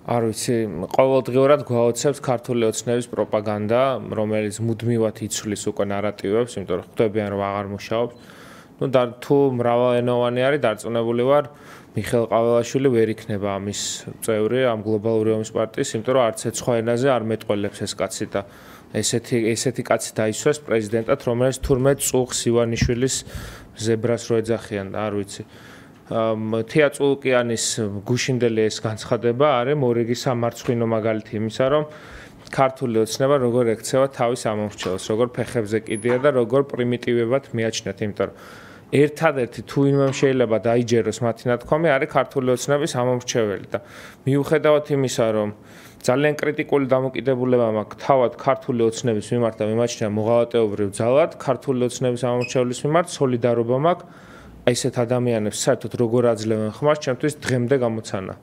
არ ვიცი, ყოველდღიურად გვაოცებს ქართული ოცნების პროპაგანდა, რომელიც მუდმივად იცვლის უკვე ნარატივებს, იმიტომ რომ ხვდებიან რომ აღარ მუშაობს. თუ მრავალენოვანი არის, დარწმუნებული ვარ, მიხეილ ყაველაშვილი ვერ იქნება ამის წევრი ამ გლობალური ომის პარტიის, იმიტომ რომ არც ერთ სხვა ენაზე არ მეტყველებს ეს კაცი და ესეთი კაცი დაისვეს პრეზიდენტად, რომელიც თურმე წუხს ივანიშვილის ზებრას რო ეძახიან და არ ვიცი. თია წულკიანის გუშინდელი ეს განცხადება არის მორიგი სამარცხვინო მაგალითი იმისა, რომ ქართული ოცნება როგორ ექცევა თავის ამომრჩევლს, როგორ ფეხებზე კიდია და როგორ პრიმიტივებად მიაჩნიათ, იმიტომ რომ ერთადერთი თუ ვინმე შეიძლება დაიჯეროს მათი ნათქვამი არის ქართული ოცნების ამომრჩეველი და მიუხედავად იმისა, რომ ძალიან კრიტიკული დამოკიდებულება მაქვს თავად ქართული ოცნების მიმართ და მიმაჩნია მოღალატეობრივ ძალად, ქართული ოცნების ამომრჩევლის მიმართ სოლიდარობა მაქვს ესეთ ადამიანებს საერთოდ როგორ აძლევენ ხმას, ჩემთვის დღემდე გამოცანა.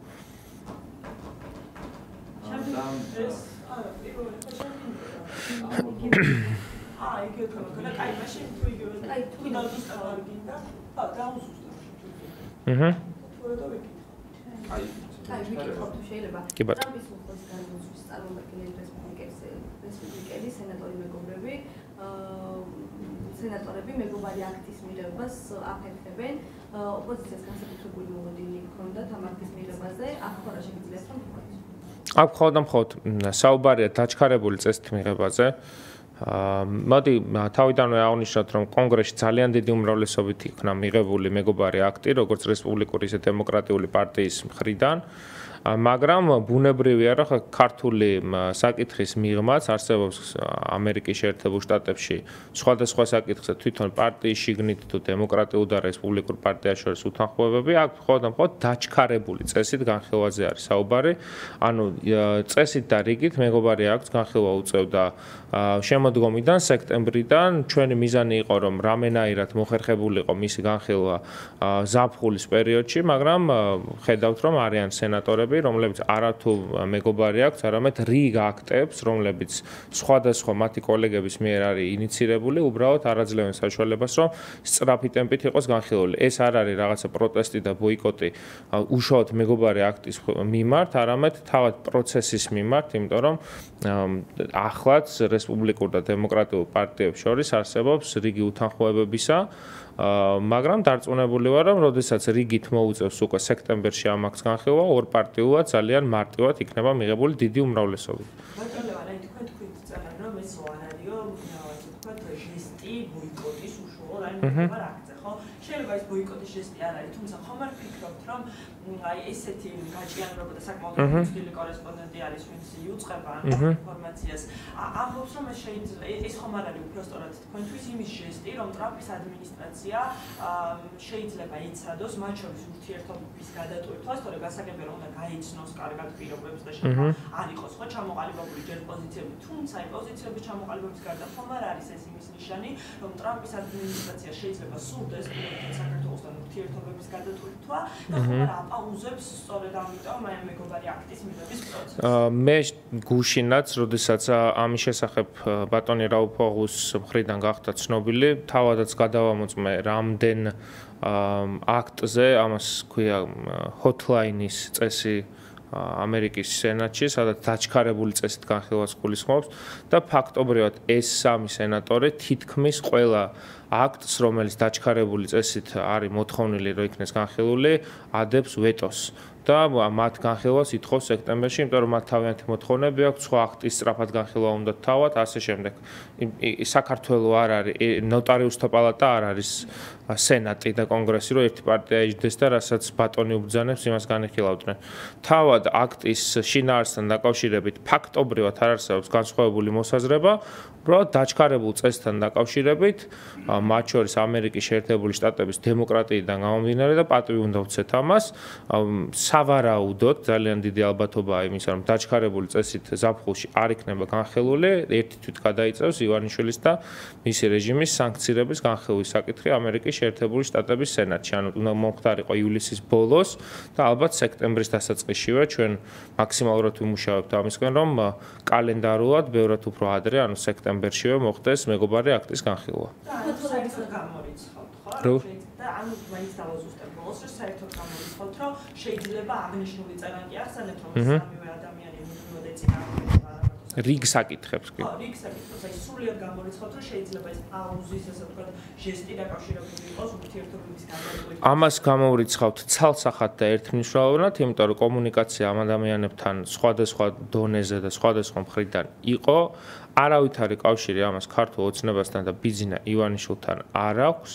სენატორები მეგობარი აქტის მიღებას აფერხებენ, ოპოზიციას განსაკუთრებული მოლოდინი ჰქონდათ ამ აქტის მიღებაზე, აქ ხო რა შეგიძლიათ რომ თქვათ? აქ მხოლოდ საუბარია დაჩქარებული წესით მიღებაზე. მოდი თავიდანვე აღნიშნოთ, რომ კონგრესში ძალიან დიდი უმრავლესობით იქნა მიღებული მეგობარი აქტი, როგორც რესპუბლიკური, ისე დემოკრატიული პარტიის მხრიდან. მაგრამ ბუნებრივია, რომ ქართული საკითხის მიღმაც არსებობს ამერიკის შეერთებულ შტატებში სხვადასხვა საკითხზე თვითონ პარტიის შიგნით თუ დემოკრატიულ და რესპუბლიკურ პარტიას შორის უთანხმოებები, აქ მხოლოდ დაჩქარებული წესით განხილვაზე არის საუბარი. ანუ წესით და რიგით მეგობარი აქტს განხილვა უწევდა შემოდგომიდან სექტემბრიდან. ჩვენი მიზანი იყო, რომ რამენაირად მოხერხებულიყო მისი განხილვა ზაფხულის პერიოდში, მაგრამ ხედავთ, რომ არიან სენატორები, რომლებიც არათუ მეგობარი აქვს, არამედ რიგ აქტებს, რომლებიც სხვადასხვა მათი კოლეგების მიერ არის ინიცირებული, უბრალოდ არ აძლევენ საშუალებას, რომ სწრაფი ტემპით იყოს განხილვული. ეს არ არის რაღაცა პროტესტი და ბოიკოტი უშუალოდ მეგობარი აქტის მიმართ, არამედ თავად პროცესის მიმართ, იმიტომ რომ ახლაც რესპუბლიკურ და დემოკრატიულ პარტიებს შორის არსებობს რიგი უთანხმოებებისა, მაგრამ დარწმუნებული ვარ, რომ როდესაც რიგით მოუწევს უკვე სექტემბერში ამ აქტს განხილვა, ორპარტიულად ძალიან მარტივად იქნება მიღებული დიდი უმრავლესობით. ბატონო ლევან, თქვენ წერან, რომ ეს არადიო, თქვენ ჟესტი ბოიკოტის უშუალო მეგობარ აქტზე, ხო? შეიძლება ეს ბოიკოტის ჟესტი არ არის, თუმცა ხომ არ ფიქრობთ, რომ აი ესეთი გაჭიანურება და საკმაოდ მწვავე კორესპონდენტი არის, ვინც იუწყება ინფორმაციას. ამბობს, რომ ეს ხომ არ არის უბრალოდ თქვენთვის იმის ჟესტი, რომ ტრამპის ადმინისტრაცია შეიძლება იცადოს მათ შორის ურთიერთობის გადატვირთვას, თორე გასაგებია რომ უნდა გაიცნოს კარგად პირობებს და შეიძლება არ იყოს ხო ჩამოყალიბებული ჯერ პოზიციები, თუმცა იმ პოზიციების ჩამოყალიბების გარდა ხომ არ არის ეს იმის ნიშანი, რომ ტრამპის ადმინისტრაცია შეიძლება სურდეს საქართველოსთან ურთიერთობების გადატვირთვა და ხომ არ აპაუზებს სწორედ ამიტომ აი მეგობარი აქტის მიღების პროცესს. მე გუშინაც, როდესაც ამის შესახებ ბატონი რაუფოღუს მხრიდან გახდა ცნობილი, თავადაც გადავამოწმე რამდენ აქტზე, ამას ქვია hotline-ის წესი ამერიკის სენატში, სადაც დაჩქარებული წესით განხილვას გულისხმობს და ფაქტობრივად ეს სამი სენატორი თითქმის ყველა აქტს, რომელიც დაჩქარებული წესით არის მოთხოვნილი, რომ იქნეს განხილული, ადებს ვეტოს. და მათ განხილვას ითხოვს სექტემბერში, იმიტომ რომ მათ თავიანთი მოთხოვნები აქვს, სხვა აქტის სწრაფად განხილვა უნდა თავად, ასე შემდეგ. საქართველოს არ არის ნოტარიუსთა პალატა არ არის სენატი და კონგრესი, რომ ერთი პარტია იჯდეს და რასაც ბატონი უბრძანებს, იმას განიხილავდნენ. თავად აქტის შინაარსთან დაკავშირებით ფაქტობრივად არ არსებობს განსხვავებული მოსაზრება, უბრალოდ დაჩქარებულ წესთან დაკავშირებით, მათ შორის ამერიკის შეერთებული შტატების დემოკრატიიდან გამომდინარე და პატივი უნდა ვცეთ ამას, სავარაუდოდ ძალიან დიდი ალბათობაა იმისა, რომ დაჩქარებული წესით ზაფხულში არ იქნება განხილული, ერთი თვით გადაიწევს ივანიშვილის და მისი რეჟიმის სანქცირების განხილვის საკითხი ამერიკის შეერთებული შტატების სენატში. ანუ უნდა მომხდარიყო ივლისის ბოლოს და ალბათ სექტემბრის დასაწყისშივე ჩვენ მაქსიმალურად ვიმუშავებთ ამისკენ, რომ კალენდარულად ბევრად უფრო ადრე, ანუ სექტემბერშივე მოხდეს მეგობარი აქტის განხილვა. საერთოდ გამორიცხავთ, ხო? და ანუ მაინც დავაზუსტებ ბოლოს, რომ საერთოდ გამორიცხავთ, რომ შეიძლება აღნიშნული წერანკი ახსენეთ, რომ სამივე რიგ საკითხებს კი. რიგ საკითხებს, აი სულიად გამორიცხავთ, რომ შეიძლება ეს პაუზის, ასე ვთქვათ, ჟესტი დაკავშირებული იყოს ურთიერთობების განმარტებით. ამას გამოვრიცხავთ ცალსახად და ერთმნიშვნელოვნად, იმიტომ რომ კომუნიკაცია ამ ადამიანებთან სხვადასხვა დონეზე და სხვადასხვა მხრიდან იყო. არავითარი კავშირი ამას ქართულ ოცნებასთან და ბიძინა ივანიშვილთან არ აქვს.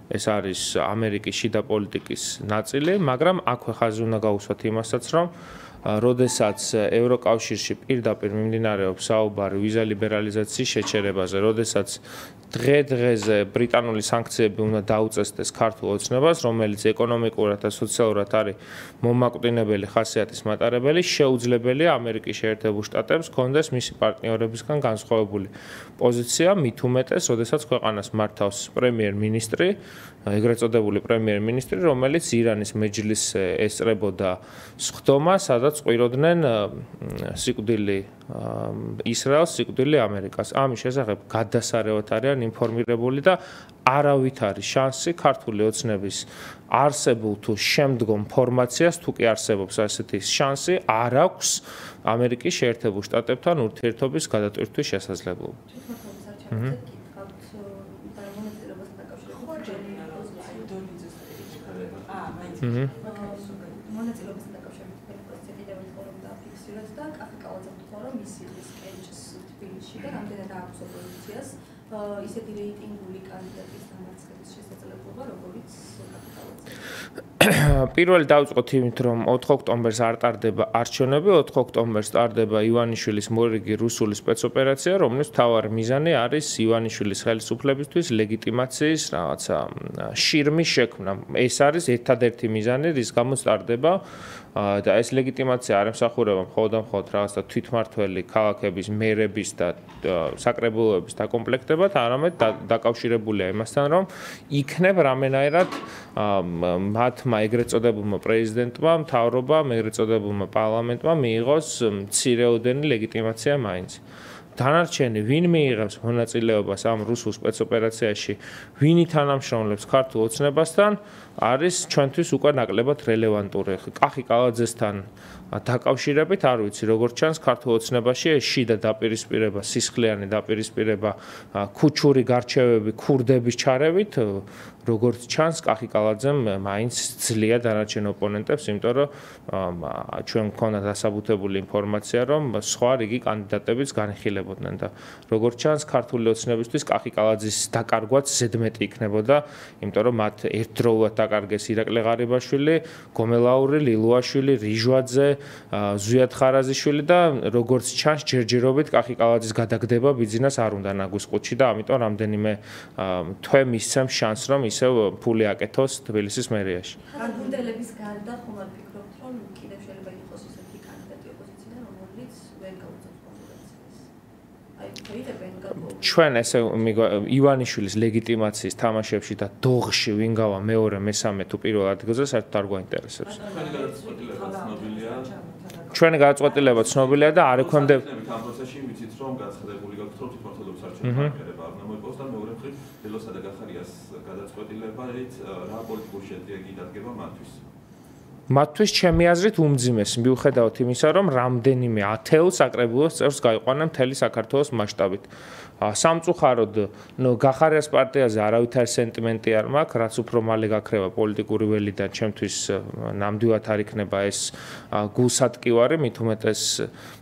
ეს არის ამერიკის შიდა პოლიტიკის ნაწილი, მაგრამ აქვე ხაზი უნდა გაუსვათ იმასაც, რომ როდესაც ევროკავშირში პირდაპირ მიმდინარეობს საუბარი ვიზა ლიბერალიზაციის შეჩერებაზე, როდესაც დღე-დღეზე ბრიტანული სანქციები უნდა დაუწესდეს ქართულ ოცნებას, რომელიც ეკონომიკურად და სოციალურად არის მომაკვდინებელი ხასიათის მატარებელი, შეუძლებელია ამერიკის შეერთებულ შტატებს კონდეს მისი პარტნიორებისგან განსხვავებული პოზიცია, მით უმეტეს, როდესაც ქვეყანას მართავს პრემიერ-მინისტრი, ეგრეთ წოდებული პრემიერ-მინისტრი, რომელიც ირანის მეჯლისზე ესწრებოდა სხდომა, სადაც ყვიროდნენ სიკვდილი ისრაელს, სიკვდილი ამერიკას. ამის შესახებ გადასარევად არიან ინფორმირებული და არავით არის შანსი ქართული ოცნების არსებულ თუ შემდგომ ფორმაციას, თუ კი არსებობს ასეთი შანსი, არ აქვს ამერიკის შეერთებულ შტატებთან ურთიერთობის გადატვირთვის შესაძლებლობა. მონაწილეობასთან დაკავშირებით პროცესი კიდევ ერთხელ დააფიქსიროთ და კახიკავალძე თქვა, რომ მისი კენჭის თბილისში და რამდენად აქვს ოპოზიციას ისეთი რეიტინგული კანდიდატის დამარცხების შესაძლებლობა, როგორც კახიკავალძე. პირველი დავწყოთ იმით, რომ 4 ოქტომბერს არ ტარდება არჩევნები, 4 ოქტომბერს ტარდება ივანიშვილის მორიგი რუსული სპეცოპერაცია, რომლის მთავარი მიზანი არის ივანიშვილის ხელისუფლებისთვის ლეგიტიმაციის რაღაცა შირმის შექმნა. ეს არის ერთადერთი მიზანი, რის გამოც ტარდება და ეს ლეგიტიმაცია არ ემსახურება მხოლოდ რაღაცა თვითმართველი ქალაქების მერების და საკრებულოების დაკომპლექტებად, არამედ დაკავშირებულია იმასთან, რომ იქნებ რამენაირად მათმა ეგრეთ წოდებულმა პრეზიდენტმა, მთავრობამ, ეგრეთ წოდებულმა პარლამენტმა მიიღოს მცირეოდენი ლეგიტიმაცია მაინც. დანარჩენი ვინ მიიღებს მონაწილეობას ამ რუსულ სპეცოპერაციაში, ვინი თანამშრომლობს ქართულ ოცნებასთან, არის ჩვენთვის უკვე ნაკლებად რელევანტური. კახიკავალძესთან დაკავშირებით არ ვიცი, როგორც ჩანს ქართულ ოცნებაში ეს შიდა დაპირისპირება, სისხლიანი დაპირისპირება, ქუჩური გარჩევები, ქურდების ჩარევით, როგორც ჩანს კახიკავალძემ მაინც ძლია დანარჩენ ოპონენტებს, იმიტომ რომ ჩვენ მქონდა დასაბუთებული ინფორმაცია, რომ სხვა რიგი კანდიდატებიც განიხილებოდნენ და როგორც ჩანს ქართული ოცნებისთვის კახიკავალძის დაკარგვაც ზედმეტი იქნებოდა, იმიტომ რომ მათ ერთდროულად დაკარგეს ირაკლი ღარიბაშვილი, გომელაური, ლილუაშვილი, რიჟვაძე, ზვიად ხარაზიშვილი და როგორც ჩანს ჯერჯერობით კახიკავალძის გადაგდება ბიძინას არ უნდა ნაგვის ყუთში და ამიტომ რამდენიმე თვე მისცემს შანსს, რომ ისევ ფული აკეთოს თბილისის მერიაში. კანდიდატების გარდა ხომ არ ფიქრობთ, რომ კიდევ შეიძლება იყოს ისეთი კანდიდატი ოპოზიციიდან, რომელიც ვერ გაუწევს კონკურენციას? აი, შეიძლება ჩვენ ესე ივანიშვილის ლეგიტიმაციის თამაშებში და დოღში ვინ გავა მეორე, მესამე თუ პირველ ადგილზე საერთოდ არ გვაინტერესებს. ჩვენი გადაწყვეტილება ცნობილია და არ ექვემდებარება ამ პროცესში ვიცით რომ გაცხადებული გაქვთ რომ თვითმართველობის არჩევნები არ უნდა მოიპოვოს და მეორე მხრივ ელოსა და გახარიას გადაწყვეტილებებით რა პოლიტიკური შედეგი დადგება მათთვის. მათთვის ჩემი აზრით უმძიმესი მიუხედავად იმისა რომ რამდენიმე ათეულ საკრებულოს წევრს გაიყვანა მთელი საქართველოს მასშტაბით. სამწუხაროდ გახარიას პარტიაზე არავითარი სენტიმენტი არ მაქვს, რაც უფრო მალე გაქრება პოლიტიკური ველიდან, ჩემთვის ნამდვილად არ იქნება ეს გულსატკივარი, მით უმეტეს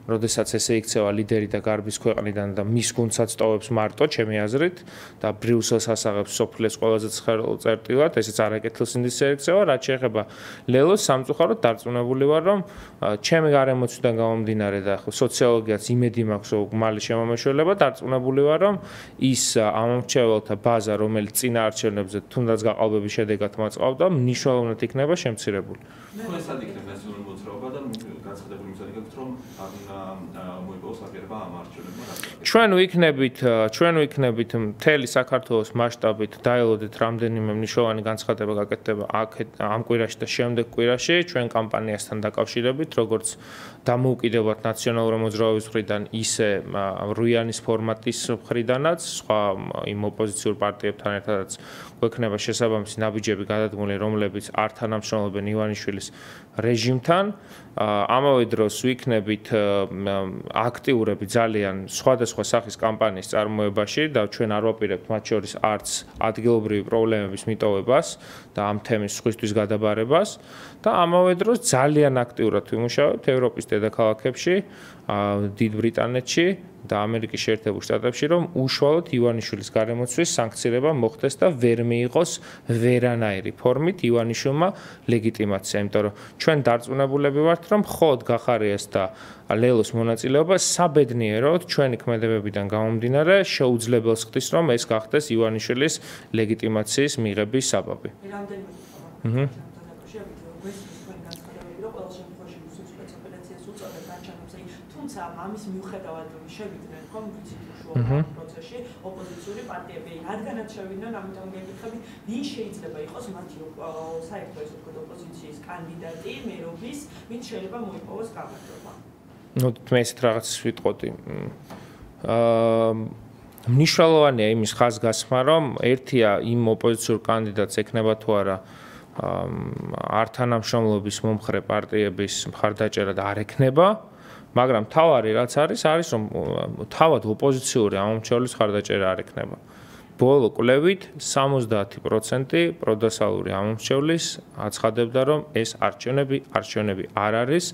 როდესაც ესე იქცევა ლიდერი და გარბის ქვეყნიდან და მის გუნდსაც ტოვებს მარტო, ჩემი აზრით და ბრიუსელს ასაღებს სოფლის ყველაზე ცხერულ წერტილად, ესეც არაკეთილ სინდისზე იქცევა, რაც შეეხება ლელოს სამწუხაროდ დარწმუნებული ვარ, რომ ჩემი გარემოცვიდან გამომდინარე და სოციოლოგიაც იმედი მაქვს, რომ მალე შემომეშველება, დარწმუნებული ვარ, რომ ის ამომრჩეველთა ბაზა, რომელიც წინა არჩევნებზე თუნდაც გაყალბების შედეგად მოწყავდა, მნიშვნელოვნად იქნება შემცირებული. ეს ადიქნება ნაციონალური მოძრაობა და გაცხადებული მიზანი გაქვთ, რომ მოიპოვოს აკერება ამ არჩევნებმა. ჩვენ ვიქნებით მთელი საქართველოს მასშტაბით დაელოდეთ რამდენიმე მნიშვნელოვანი განცხადება გაკეთდება ამ კვირაში და შემდეგ კვირაში ჩვენ კამპანიასთან დაკავშირებით, როგორც დამოუკიდებლად ნაციონალური მოძრაობის მხრიდან, ისე რუიანის ფორმატის მხრიდანაც, სხვა იმ ოპოზიციურ პარტიებთან ერთადაც გვექნება შესაბამისი ნაბიჯები გადადგმული, რომლებიც არ თანამშრომლობენ ივანიშვილის რეჟიმთან. ამ ამავე დროს ვიქნებით აქტიურები ძალიან სხვადასხვა სახის კამპანიის წარმოებაში და ჩვენ არ ვაპირებთ მათ შორის არც ადგილობრივი პრობლემების მიტოვებას და ამ თემის სხვისთვის გადაბარებას და ამავე დროს ძალიან აქტიურად ვიმუშავებთ ევროპის დედაქალაქებში, დიდ ბრიტანეთში და ამერიკის შეერთებულ შტატებში, რომ უშუალოდ ივანიშვილის გარემოცვის სანქცირება მოხდეს და ვერ მიიღოს ვერანაირი ფორმით ივანიშვილმა ლეგიტიმაცია, იმიტომ რომ ჩვენ დარწმუნებულები ვართ, რომ მხოლოდ გახარიას და ლელოს მონაწილეობა საბედნიეროდ ჩვენი ქმედებებიდან გამომდინარე შეუძლებელს ხდის, რომ ეს გახდეს ივანიშვილის ლეგიტიმაციის მიღების საბაბი. ამის მიუხედავად შევიდნენ ხომ ვიცით პროცესში ოპოზიციური პარტიები რადგანაც შევიდნენ ამიტომ გეკითხები ვინ შეიძლება იყოს მათი საერთო ესე ვთქვათ ოპოზიციის კანდიდატი მერობის ვინ შეიძლება მოიპოვოს გამარჯვება ნუ მე ესეთ რაღაცას ვიტყოდი მნიშვნელოვანია იმის ხაზგასმა რომ ერთია იმ ოპოზიციურ კანდიდატს ექნება თუ არა არ თანამშრომლობის მომხრე პარტიების მხარდაჭერა და არ ექნება მაგრამ თავარი რაც არის რომ თავად ოპოზიციური ამომრჩევლის მხარდაჭერა არ ექნება. ბოლო კვლევით 70% პროდასალური ამომრჩევლის აცხადებდა რომ ეს არჩევნები არ არის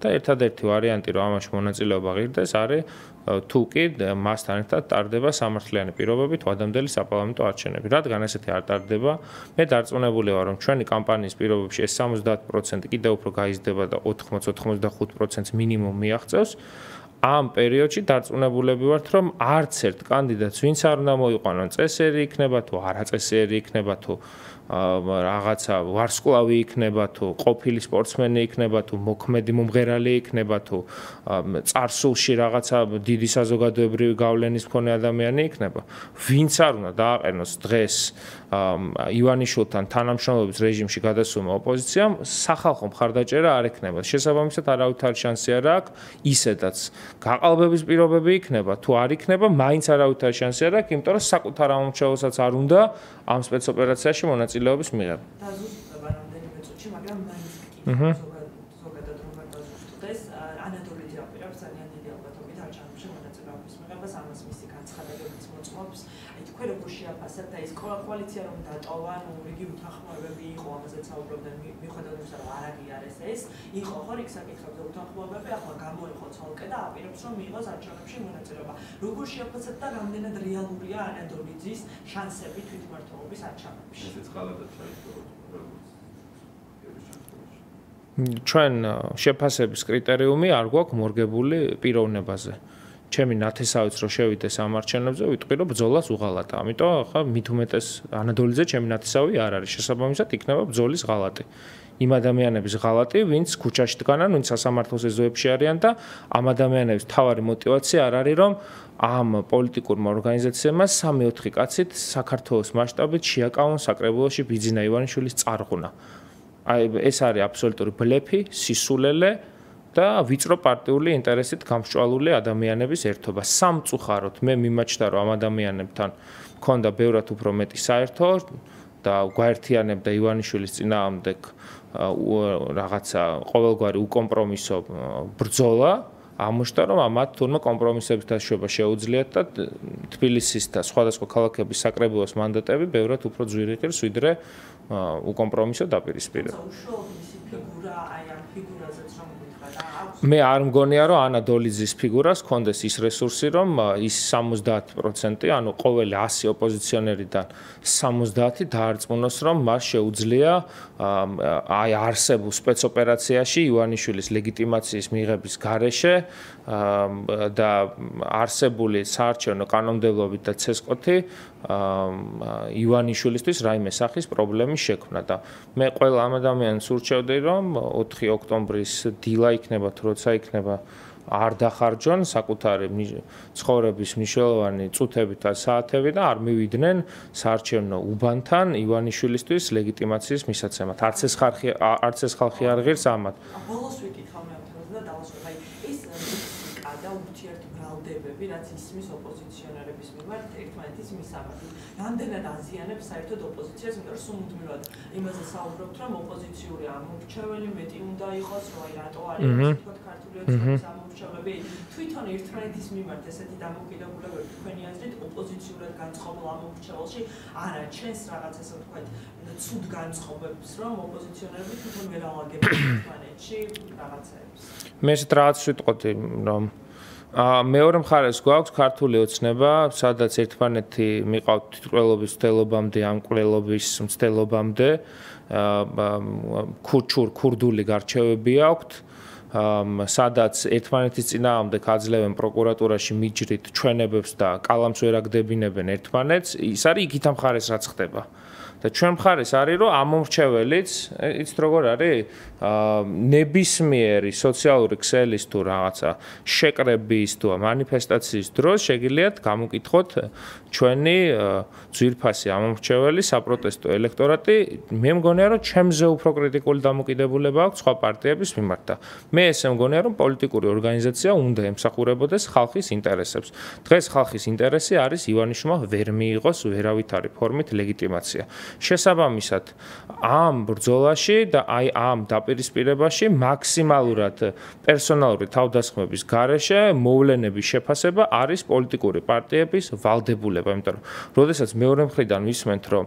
და ერთადერთი ვარიანტი რომ ამაში მონაწილეობა ღირდეს არის თუ კი მასთან ერთად ტარდება სამართლიანი პირობებით ვადამდელი საპარლამენტო არჩევნები. რადგან ესეთი არ ტარდება, მე დარწმუნებული ვარ რომ ჩვენი კამპანიის პირობებში ეს 70% კიდევ უფრო გაიზრდება და 80-85% მინიმუმ მიაღწევს. ამ პერიოდში დარწმუნებულები ვართ რომ არც ერთ კანდიდატს ვინც არ უნდა მოიყვანონ წესერი იქნება თუ არაწესერი იქნება თუ რაღაცა ვარსკვლავი იქნება თუ ყოფილი სპორტსმენი იქნება თუ მოქმედი მომღერალი იქნება თუ წარსულში რაღაცა დიდი საზოგადოებრივი გავლენის მქონე ადამიანი იქნება ვინც არ უნდა დააყენოს დღეს ივანიშვილთან თანამშრომლობის რეჟიმში გადასულმა ოპოზიციამ სახალხო მხარდაჭერა არ ექნება შესაბამისად არავითარი შანსი არ აქვს ისედაც გაყალბების პირობები იქნება თუ არ იქნება მაინც არავითარი შანსი არ აქვს იმიტომ რომ საკუთარ ამომრჩევლსაც არ უნდა ამ სპეცოპერაციაში მონაწილეობის მიღება დაზუსტება რამდენიმე წუთში მაგრამ მაინც ზოგადად რომ დაზუსტდეს ანატოლი აპირებს ძალიან დიდი ალბათობით არჩევნებში მონაწილეობის მიღებას ამას მისი განცხადებებიც მოწმობს აი თქვენ როგორ შეაფასებთ და ის კოალიცია რომ დატოვა ნუ რიგი უთანხმოებები იყო ამაზეც საუბრობდნენ მიუხედავად იმისა რომ არ აღიარეს ეს იყო ხო იქ საკითხებზე უთანხმოებები ახლა გამოიყო ცოლკე და აპირებს რომ მიიღოს არჩევნებში მონაწილეობა როგორ შეაფასებთ და რამდენად რეალურია ანატოლიძის შანსები თვითმმართველობის არჩევნებში ესეც ხალხად ჩაიწყო ჩვენ შეფასების კრიტერიუმი არ გვაქვს მორგებული პიროვნებაზე ჩემი ნათესავიც რო შევიდეს ამ არჩევნებზე ვიტყვი რომ ბრძოლას უღალატა ამიტომ ახლა მით უმეტეს ანატოლიძე ჩემი ნათესავი არ არის შესაბამისად იქნება ბრძოლის ღალატი იმ ადამიანების ღალატი ვინც ქუჩაში დგანან ვინც სასამართლოს ეზოებში არიან და ამ ადამიანების მთავარი мотиваცია არ არის რომ ამ პოლიტიკურმა ორგანიზაციებმა 3-4 კაცით საქართველოს მასშტაბით შეაკავონ საკრებულოში ბიძინა ივანიშვილის წარღუნა აი ეს არის აბსოლუტური ბლეფი სისულელე და ვიწრო პარტიული ინტერესით გამსჭვალული ადამიანების ერთობა. სამწუხაროდ მე მიმაჩნდა რომ ამ ადამიანებთან მქონდა ბევრად უფრო მეტი საერთო და გვაერთიანებდა ივანიშვილის წინააღმდეგ რაღაცა ყოველგვარი უკომპრომისო ბრძოლა. ამოშტა რომ მათ თურმე კომპრომისების დაშოვა შეუძლიათ და თბილისის და სხვადასხვა ქალაქების საკრებულოს მანდატები ბევრად უფრო ძვირი ღირს ვიდრე უკომპრომისო დაპირისპირება. მე არ მგონია რომ ანატოლიძის ფიგურას ჰქონდეს ის რესურსი რომ ის 70% ანუ ყოველი 100 ოპოზიციონერიდან 70 დაარწმუნოს რომ მას შეუძლია აი არსებულ სპეცოპერაციაში ივანიშვილის ლეგიტიმაციის მიღების გარეშე და არსებული საარჩევნო კანონმდებლობით და ცესკოთი ივანიშვილისთვის რაიმე სახის პრობლემის შექმნა და მე ყველა ამ ადამიანს ურჩევდი რომ 4 ოქტომბრის დილა იქნება თუ როცა იქნება არ დახარჯონ საკუთარი ცხოვრების მნიშვნელოვანი წუთები და საათები და არ მივიდნენ საარჩევნო უბანთან ივანიშვილისთვის ლეგიტიმაციის მისაცემად. არც ეს ხალხი არ ღირს ამათ. ბოლოს ვიკითხავ მე ამ თემაზე და დავასრულებ. აი ეს მუსიკა და ურთიერთბრალდებები, რაც ისმის ოპოზიციონერების მიმართ ერთმანეთის მისამართი. რამდენად აზიანებს საერთოდ ოპოზიციას, იმიტომ რომ სულ იმაზე საუბრობთ, რომ ოპოზიციური ამორჩეველი მეტი უნდა იყოს, რომ აი რატო არის თქო ქართული ოცნების ამორჩევლები თვითონ ერთმანეთის მიმართ ესეთი დამოკიდებულებები თქვენი აზრით ოპოზიციურად განწყობილ ამორჩეველში არ აჩენს რაღაც ასე ვთქვათ ცუდ განწყობებს, რომ ოპოზიციონერები თვითონ ვერ ალაგებენ ერთმანეთში რაღაცებს. მე ეს რაღაც ვიტყოდი, რომ მეორე მხარეს გვაქვს ქართული ოცნება, სადაც ერთმანეთი მიყავთ თვითმკვლელობის მცდელობამდე, ამ მკვლელობის მცდელობამდე, ქურდული გარჩევები აქვთ, სადაც ერთმანეთის წინააღმდეგ აძლევენ პროკურატურაში მიჯრით ჩვენებებს და კალამს ვერ აგდებინებენ ერთმანეთს, ის არის იქით ამ მხარეს რაც ხდება. და ჩვენ მხარეს არის რომ ამომრჩეველიც იცით როგორ არის ნებისმიერი სოციალური ქსელის თუ რაღაცა შეკრების თუ მანიფესტაციის დროს შეგიძლიათ გამოკითხოთ ჩვენი ძვირფასი ამომრჩეველი საპროტესტო ელექტორატი მე მგონია რომ ჩემზე უფრო კრიტიკული დამოკიდებულება აქვს სხვა პარტიების მიმართ და მე ესე მგონია რომ პოლიტიკური ორგანიზაცია უნდა ემსახურებოდეს ხალხის ინტერესებს დღეს ხალხის ინტერესი არის ივანიშვილმა ვერ მიიღოს ვერავითარი ფორმით ლეგიტიმაცია შესაბამისად ამ ბრძოლაში და აი ამ დაპირისპირებაში მაქსიმალურად პერსონალური თავდასხმების გარეშე მოვლენების შეფასება არის პოლიტიკური პარტიების ვალდებულება, იმიტომ რომ როდესაც მეორე მხრიდან ვისმენთ რომ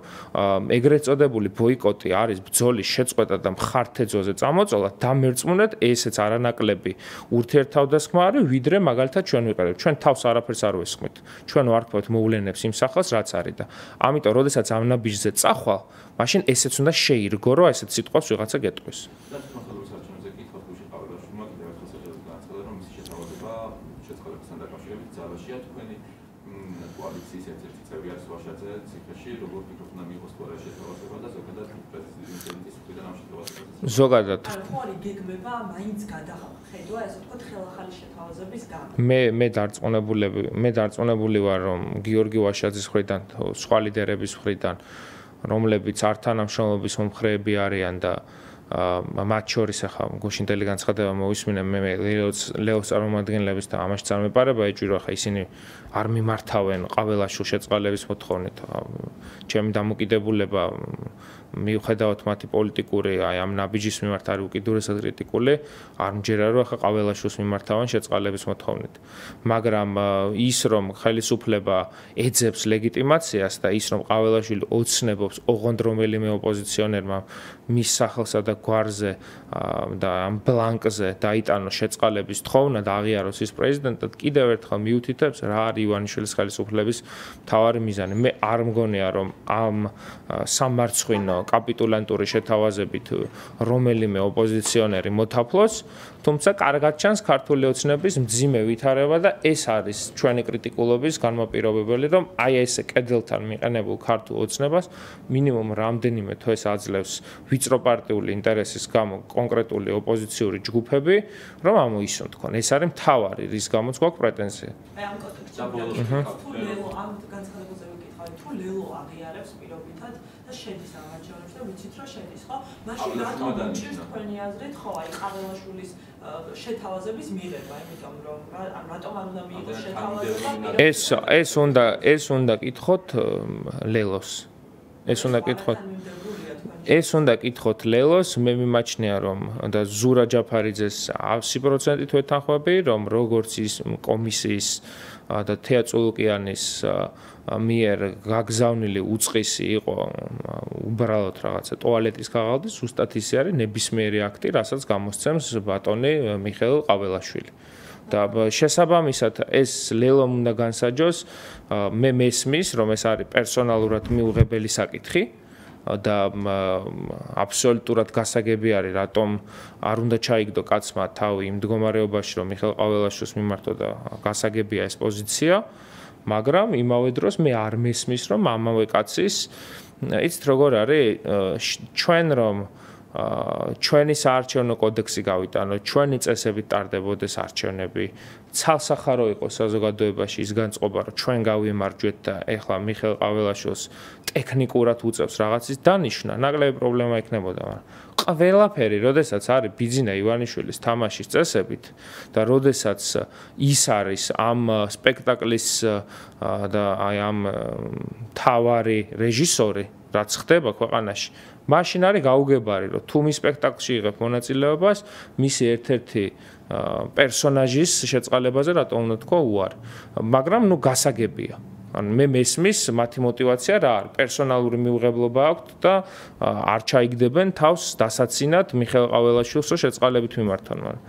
ეგრეთ წოდებული ბოიკოტი არის ბრძოლის შეწყვეტა და მხართეძოზე წამოწოლა, დამერწმუნეთ ესეც არანაკლები ურთიერთთავდასხმა არის, ვიდრე მაგალითად ჩვენ ვიყარებთ. ჩვენ თავს არაფერს არ ვესხმით. ჩვენ ვარქმევთ მოვლენებს იმ სახელს, რაც არის და ამიტომ როდესაც ამ ნაბიჯზე წახვალ, მაშინ ესეც უნდა შეირგო, რომ ესეთ სიტყვას ვიღაცა გეტყვის. ზოგადად გეგმება მაინც გადახედვა ესე ვთქვათ ხელახალი შეთავაზების გამო. მე დარწმუნებული ვარ რომ გიორგი ვაშაძის მხრიდან სხვა ლიდერების მხრიდან რომლებიც არ თანამშრომლობის მომხრეები არიან და მათ შორის ახლა გუშინდელი განცხადება მოვისმინე მე ლეოს წარმომადგენლებს და ამაში წარმეპარება ეჭირო ახლა ისინი არ მიმართავენ qavelashvili შეწყალების მოთხოვნით ჩემი დამოკიდებულება მიუხედავად მათი პოლიტიკური აი ამ ნაბიჯის მიმართ არის უკიდურესად კრიტიკული არ მჯერა რომ ახლა qavelashvilis მიმართავენ შეწყალების მოთხოვნით მაგრამ ის რომ ხელისუფლება ეძებს ლეგიტიმაციას და ის რომ qavelashvili ოცნებობს ოღონდ რომელიმე ოპოზიციონერმა მის სახელსა და გვარზე და ამ ბლანკზე დაიტანოს შეწყალების თხოვნა და აღიაროს ის პრეზიდენტად კიდევ ერთხელ მიუთითებს რა არის ივანიშვილის ხელისუფლების მთავარი მიზანი მე არ მგონია რომ ამ სამარცხვინო კაპიტულანტური შეთავაზებით რომელიმე ოპოზიციონერი მოთაფლოს თუმცა კარგად ჩანს ქართული ოცნების მძიმე ვითარება და ეს არის ჩვენი კრიტიკულობის განმაპირობებელი რომ აი ესე კედელთან მიყენებულ ქართულ ოცნებას მინიმუმ რამდენიმე თვეს აძლევს ვიწრო პარტიული ინტერესის გამო კონკრეტული ოპოზიციური ჯგუფები რომ ამოისონ თქონ ეს არის მთავარი რის გამოც გვაქვს პრეტენზია აი ამ კონტექსტში ამ განცხადებაზე ვიკითხავ თუ ლელო აღიარებს პირობითად და შედის ამ არჩევნებში და ვიცით რომ შედის ხო მაშინ რატომ უჭირს თქვენი აზრით ხო აი qavelashvilis შეთავაზების მიღება იმიტომ რომ რატომ არ უნდა მიიღოს შეთავაზება ეს უნდა კითხოთ ლელოს ეს უნდა კითხოთ ლელოს მე მიმაჩნია რომ და ზურა ჯაფარიძეს 100% ვეთანხმები რომ როგორც ის კომისიის და თეატრულუკიანის მიერ გაგზავნილი უწყისი იყო უბრალოდ რაღაცა ტუალეტის ქაღალდი ზუსტად ისე არის ნებისმიერი აქტი რასაც გამოსცემს ბატონი მიხეილ qavelashvili და შესაბამისად ეს ლელომ უნდა განსაჯოს მე მესმის რომ ეს არის პერსონალურად მიუღებელი საკითხი და აბსოლუტურად გასაგები არის რატომ არ უნდა ჩაიგდო კაცმა თავი იმ მდგომარეობაში რომ მიხეილ qavelashvilis მიმართო და გასაგებია ეს პოზიცია მაგრამ იმავე დროს მე არ მესმის რომ ამავე კაცის იცით როგორ არის ჩვენ რომ ჩვენი საარჩევნო კოდექსი გავიტანოთ, ჩვენი წესებით ტარდებოდეს არჩევნები, ცალსახარო იყოს საზოგადოებაში ის განწყობა, რომ ჩვენ გავიმარჯვეთ და ეხლა მიხეილ ყაველაშვილს ტექნიკურად უწევს რაღაცის დანიშვნა, ნაკლები პრობლემა იქნებოდა, მაგრამ ყველაფერი, როდესაც არის ბიძინა ივანიშვილის თამაშის წესებით და როდესაც ის არის ამ სპექტაკლის და აი ამ თავარი რეჟისორი, რაც ხდება ქვეყანაში, მაშინ არის გაუგებარი, რომ თუ მის სპექტაკლში იღებ მონაწილეობას, მისი ერთ-ერთი პერსონაჟის შეწყალებაზე რატომ უნდა თქვა უარი. მაგრამ ნუ გასაგებია. ან მე მესმის მათი мотиваცია რა არის? პერსონალური მიუღებლობა აქვთ და არ ჩაიგდებენ თავს დასაცინად მიხეილ ყაველაშვილს რომ შეწყალებით მიმართონ, მაგრამ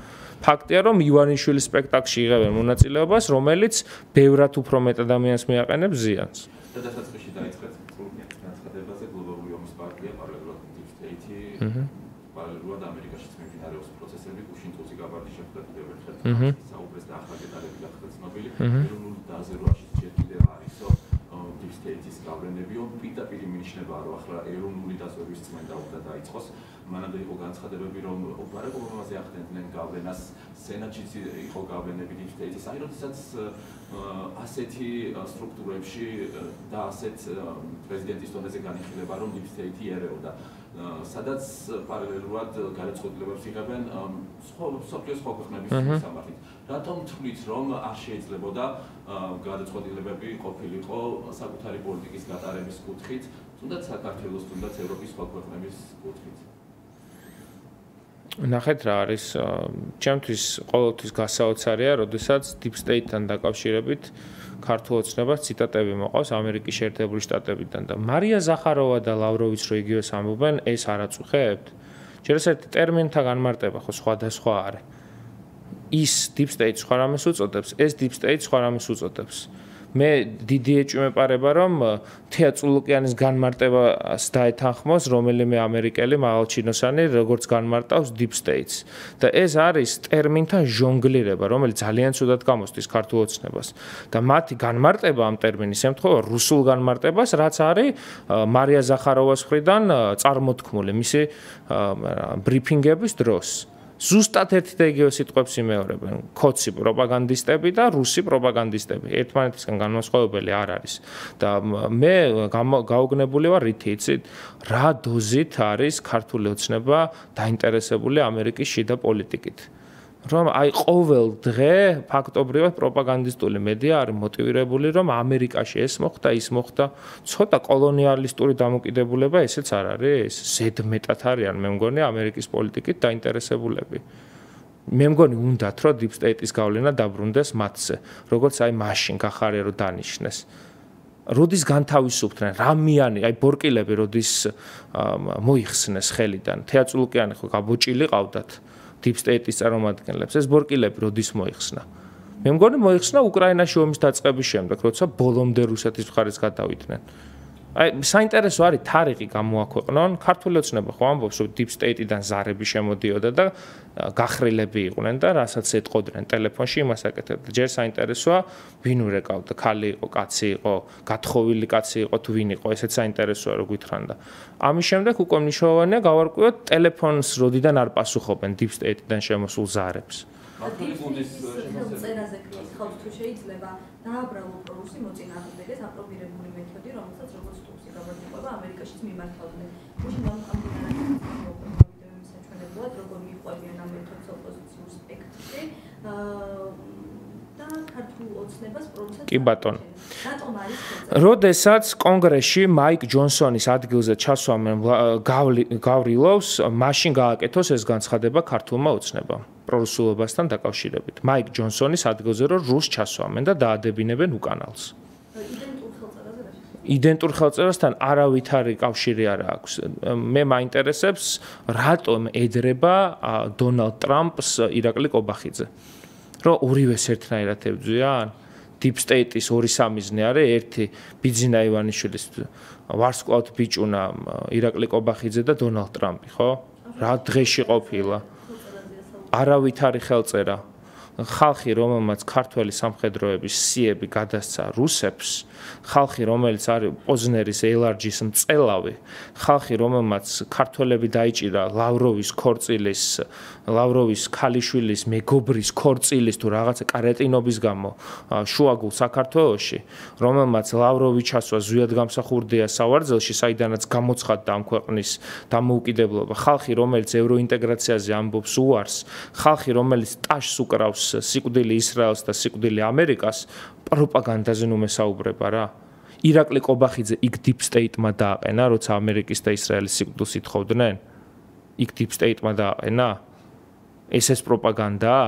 ფაქტია რომ ივანიშვილის სპექტაკლში იღებენ მონაწილეობას, რომელიც ბევრად უფრო მეტ ადამიანს მიაყენებს ზიანს. და დასაწყისში დაიწყეთ კულტურულ განცხადებაზე გლობალური ომის პარტია პარალელურად Deep State-ი, პარალელურად ამერიკაშიც მიმდინარეობს პროცესები, გუშინტუზი გაბარდი შეხვდა კიდევ ერთხელ საუბრეს და ახლა დეტალები გახდა ცნობილი, ეროვნული დაზერვაში ჯერ კიდევ არის, რომ Deep State-ის გავლენებიო პირდაპირ მინიშნება, რომ ახლა ეროვნული დაზვერვის წმენდა უნდა დაიწყოს. მანამდე იყო განცხადებები, რომ ბარაკ ობამაზე ახდენდნენ გავლენას, სენატშიც იყო გავლენები Deep State-ის, აი როდესაც ასეთი სტრუქტურებში და ასეთ პრეზიდენტის დონეზე განიხილება, რომ Deep State-ი ერეოდა, სადაც პარალელურად გადაწყვეტილებებს იღებენ მსოფლიოს სხვა ქვეყნების სამართლით. რატომ თვლით, რომ არ შეიძლებოდა გადაწყვეტილებები ყოფილიყო საკუთარი პოლიტიკის გატარების კუთხით, თუნდაც საქართველოს, თუნდაც ევროპის სხვა ქვეყნების კუთხით? ნახეთ რა არის, ჩემთვის ყოველთვის გასაოცარია, როდესაც Deep State-თან დაკავშირებით ქართულ ოცნებას ციტატები მოყავს ამერიკის შეერთებული შტატებიდან და მარია ზახაროვა და ლავროვიც რო იგივეს ამბობენ, ეს არ აწუხებთ? ჯერ ეს ერთი ტერმინთა განმარტება ხო სხვადასხვა არის. ის Deep State სხვა რამეს უწოდებს, ეს Deep State სხვა რამეს უწოდებს. მე დიდი ეჭვი მეპარება, რომ თეა წულუკიანის განმარტებას დაეთანხმოს რომელიმე ამერიკელი მაღალჩინოსანი, როგორც განმარტავს Deep States. და ეს არის ტერმინთა ჟონგლირება, რომელიც ძალიან ცუდად გამოსდის ქართულ ოცნებას. და მათი განმარტება ამ ტერმინის ემთხვევა რუსულ განმარტებას, რაც არის მარია ზახაროვას მხრიდან წარმოთქმული მისი ბრიფინგების დროს. ზუსტად ერთი და იგივე სიტყვებს იმეორებენ ქოცი პროპაგანდისტები და რუსი პროპაგანდისტები. ერთმანეთისგან განმასხვავებელი არ არის. და მე გაუგნებული ვარ რითი, იცით, რა დოზით არის ქართული ოცნება დაინტერესებული ამერიკის შიდა პოლიტიკით. რომ აი ყოველ დღე ფაქტობრივად პროპაგანდისტული მედია არის მოტივირებული, რომ ამერიკაში ეს მოხდა, ის მოხდა, ცოტა კოლონიალისტური დამოკიდებულება ესეც არ არის, ზედმეტად არიან, მე მგონი ამერიკის პოლიტიკით დაინტერესებულები. მე მგონი უნდათ, რომ Deep State-ის გავლენა დაბრუნდეს მათზე, როგორც აი მაშინ გახარია რომ დანიშნეს. როდის განთავისუფლდნენ, რამიანი, აი ბორკილები როდის მოიხსნეს ხელიდან, თეა წულუკიანი ხო გაბოჭილი ყავდათ. Deep State-ის წარმომადგენლებს ეს ბორკილები როდის მოიხსნა? მე მგონი მოიხსნა უკრაინაში ომის დაწყების შემდეგ, როცა ბოლომდე რუსეთის მხარეს გადავიდნენ. აი საინტერესო არის თარიღი გამოაქვეყნონ, ქართული ოცნება ხო ამბობს, რომ Deep State-დან ზარები შემოდიოდა და გახრილები იყვნენ და რასაც ეტყოდნენ ტელეფონში იმას აკეთებდნენ. ჯერ საინტერესოა, ვინ ურეკავდა, ქალი იყო, კაცი იყო, გათხოვილი კაცი იყო თუ ვინ იყო, ესეც საინტერესოა რო გითხრან და ამის შემდეგ უკვე მნიშვნელოვანია გავარკვიოთ ტელეფონს როდიდან არ პასუხობენ Deep State-დან შემოსულ ზარებს. წერაზე ხალხს თუ შეიძლება დააბრალო პროუსი მოწინააღმდეგეს აპრობირებული მეთოდი, რომელსაც როგორც თუქსი გამოიყენება ამერიკაშიც მიმართავდნენ. მაშინ ამ საჩვენებლად როგორ მიყვებიან ამ მეთოდს ოპოზიციურ სპექტრში და ქართულ ოცნებას პროუსად კი ბატონო. როდესაც კონგრესში მაიკ ჯონსონის ადგილზე ჩასვამენ გავრილოვს, მაშინ გააკეთოს ეს განცხადება ქართულმა ოცნებამ. პრორუსულობასთან დაკავშირებით. მაიკ ჯონსონის ადგილზე რომ რუსს ჩასვამენ და დაადებინებენ უკანალს. იდენტურ ხელწერასთან არავითარი კავშირი არ აქვს. მე მაინტერესებს, რატომ ედრება დონალდ ტრამპს ირაკლი კობახიძე. რომ ორივეს ერთნაირად ებძვიან? Deep State-ის ორი სამიზნე არის, ერთი ბიძინა ივანიშვილის ვარსკვლავთ ბიჭუნა ირაკლი კობახიძე და დონალდ ტრამპი, ხო? რა დღეში ყოფილა? არავითარი ხელწერა. ხალხი, რომელმაც ქართველი სამხედროების სიები გადასცა რუსებს, ხალხი, რომელიც არის პოზნერის ელარჯის მწელავი, ხალხი, რომელმაც ქართველები დაიჭირა ლავროვის ქალიშვილის მეგობრის ქორწილის თუ რაღაცა კარეტინობის გამო შუაგულ საქართველოში, რომელმაც ლავროვი ჩასვა ზვიად გამსახურდია სავარძელში, საიდანაც გამოცხადდა ამ ქვეყნის დამოუკიდებლობა, ხალხი, რომელიც ევროინტეგრაციაზე ამბობს უარს, ხალხი, რომელიც ტაშს უკრავს სიკვდილი ისრაელს და სიკვდილი ამერიკას, პროპაგანდაზე ნუ მესაუბრება რა. ირაკლი კობახიძე იქ deep state-მა დააყენა, როცა ამერიკის და ისრაელის სიკვდილს ითხოვდნენ? იქ deep state-მა დააყენა? ეს პროპაგანდაა?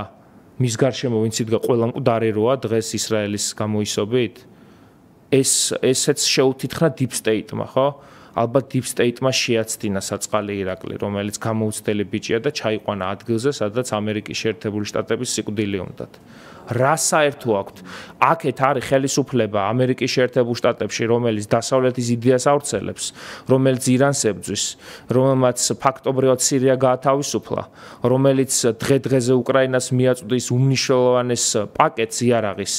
მის გარშემო ვინც იდგა ყველა მკვდარი როა დღეს ისრაელის გამოისობით? ესეც შეუთითხრა deep state-მა, ხო? ალბათ deep state-მა შეაცდინა საწყალი ირაკლი, რომელიც გამოუცდელი ბიჭია და ჩაიყვანა ადგილზე, სადაც ამერიკის შეერთებული შტატების სიკვდილი უნდათ. რა საერთო აქვთ? აქეთ არის ხელისუფლება ამერიკის შეერთებულ შტატებში, რომელიც დასავლეთის იდეას ავრცელებს, რომელიც ირანს ებრძვის, რომელმაც ფაქტობრივად სირია გაათავისუფლა, რომელიც დღე-დღეზე უკრაინას მიაწვდის უმნიშვნელოვანეს პაკეტს იარაღის